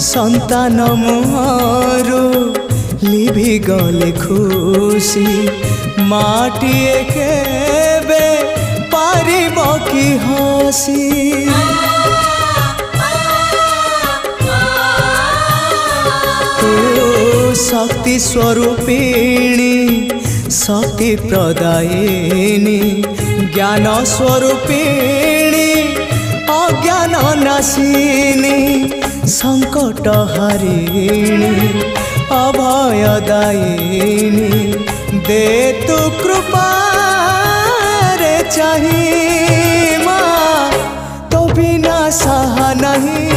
संतान मुहरु लिभि गले खुशी माटिए केबे पारिब कि हसी शक्ति स्वरूपिणी शक्ति प्रदायिनी ज्ञान स्वरूपिणी अज्ञान नाशिनी संकट हारिणी अभयदायिनी दे तु कृपा रे चाही माँ तो बिना सहा नहीं